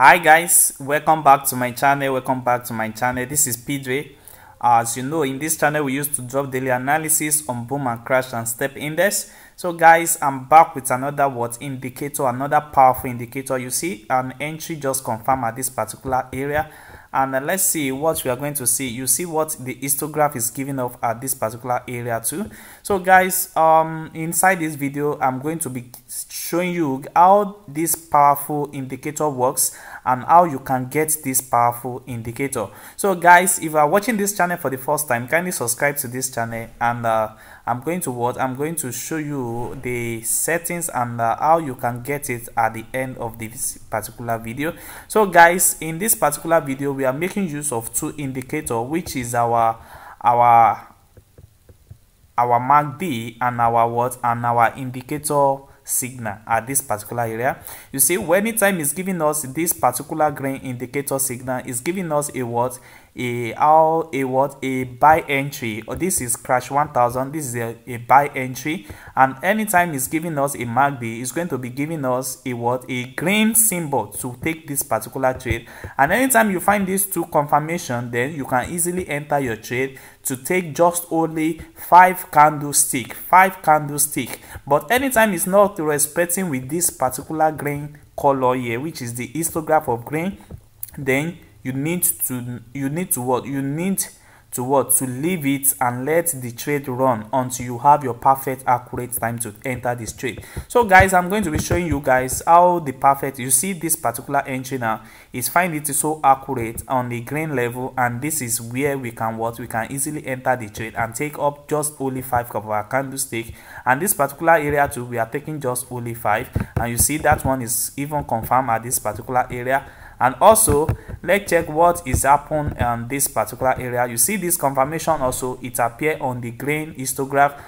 Hi guys, welcome back to my channel. This is Pidre. As you know, in this channel we used to drop daily analysis on boom and crash and step index. So guys, I'm back with another indicator, another powerful indicator. You see an entry just confirmed at this particular area, and let's see what we are going to see. You see what the histograph is giving off at this particular area too. So guys, inside this video I'm going to be showing you how this powerful indicator works and how you can get this powerful indicator. So guys, if you are watching this channel for the first time, kindly subscribe to this channel, and I'm going to show you the settings and how you can get it at the end of this particular video. So guys, in this particular video we are making use of two indicators, which is our MACD and our indicator signal at this particular area. You see, anytime it's giving us this particular green indicator signal, is giving us a buy entry, or this is crash 1000. This is a buy entry, and anytime it's giving us a MACD, it's going to be giving us a green symbol to take this particular trade. And anytime you find these two confirmation, then you can easily enter your trade to take just only 5 candlestick. But anytime it's not respecting with this particular green color here, which is the histograph of green, then you need to leave it and let the trade run until you have your perfect accurate time to enter this trade. So guys, I'm going to be showing you guys how the perfect, you see this particular entry now is find it so accurate on the green level, and this is where we can easily enter the trade and take up just only 5 of our candlestick. And this particular area too, we are taking just only 5, and you see that one is even confirmed at this particular area. And also, let's check what is happened on this particular area. You see this confirmation also, it appears on the green histograph.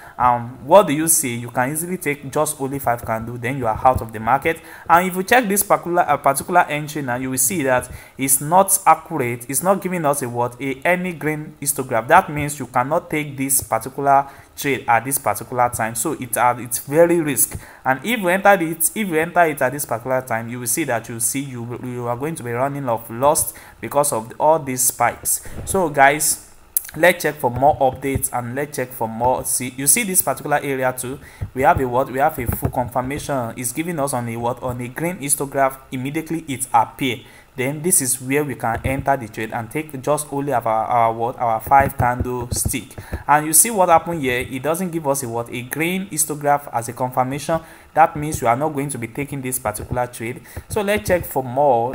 What do you see? You can easily take just only 5 candles, then you are out of the market. And if you check this particular entry now, you will see that it's not accurate. It's not giving us any green histograph. That means you cannot take this particular trade at this particular time, so it's very risk. And if you enter it at this particular time, you will see that you are going to be running off lost because of all these spikes. So guys, let's check for more updates, and let's check for more. You see this particular area too, we have a full confirmation. It's giving us on a green histograph. Immediately it appear. Then this is where we can enter the trade and take just only our 5 candlestick. And you see what happened here, it doesn't give us a green histograph as a confirmation. That means you are not going to be taking this particular trade. So let's check for more,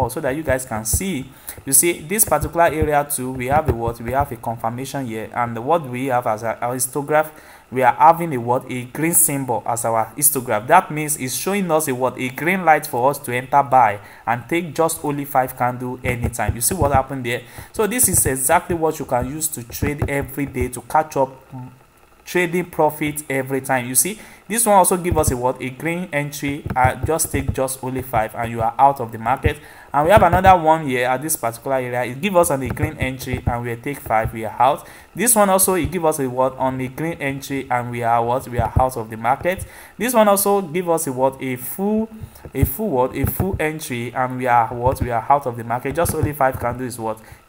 so that you guys can see. You see this particular area too, we have a confirmation here, and what we have as our histograph, we are having a green symbol as our histograph. That means it's showing us a green light for us to enter buy and take just only 5 candles anytime. You see what happened there? So this is exactly what you can use to trade every day to catch up trading profit every time. You see this one also give us a green entry. Just take just only 5 and you are out of the market. And we have another one here at this particular area, it give us on a green entry and we take 5, we are out. This one also, it give us on a green entry and we are out of the market. This one also give us a full entry and we are out of the market. Just only 5 candles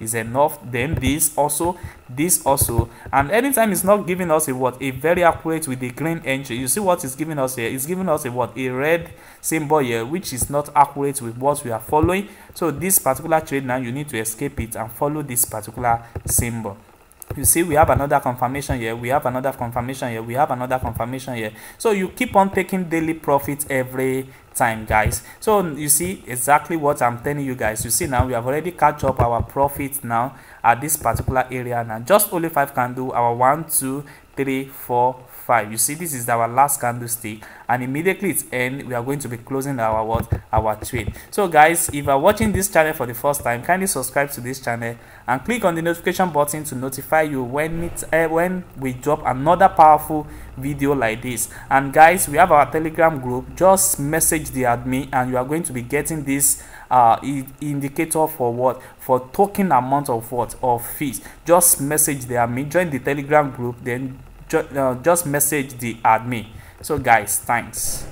is enough. Then this also, and anytime it's not giving us a very accurate with the green entry. You see what is giving us here? It's giving us a red symbol here, which is not accurate with what we are following. So this particular trade now, you need to escape it and follow this particular symbol. You see, we have another confirmation here, we have another confirmation here, so you keep on taking daily profits every time, guys. So you see exactly what I'm telling you guys. You see now we have already catch up our profits now at this particular area now. Just only 5 candles, our 1 2 3 4 5. You see this is our last candlestick, and immediately it's end, we are going to be closing our trade. So guys, if you are watching this channel for the first time, kindly subscribe to this channel and click on the notification button to notify you when we drop another powerful video like this. And guys, we have our Telegram group. Just message the admin and you are going to be getting this indicator for token amount of fees. Just message the admin, join the Telegram group, then just message the admin. So guys, thanks.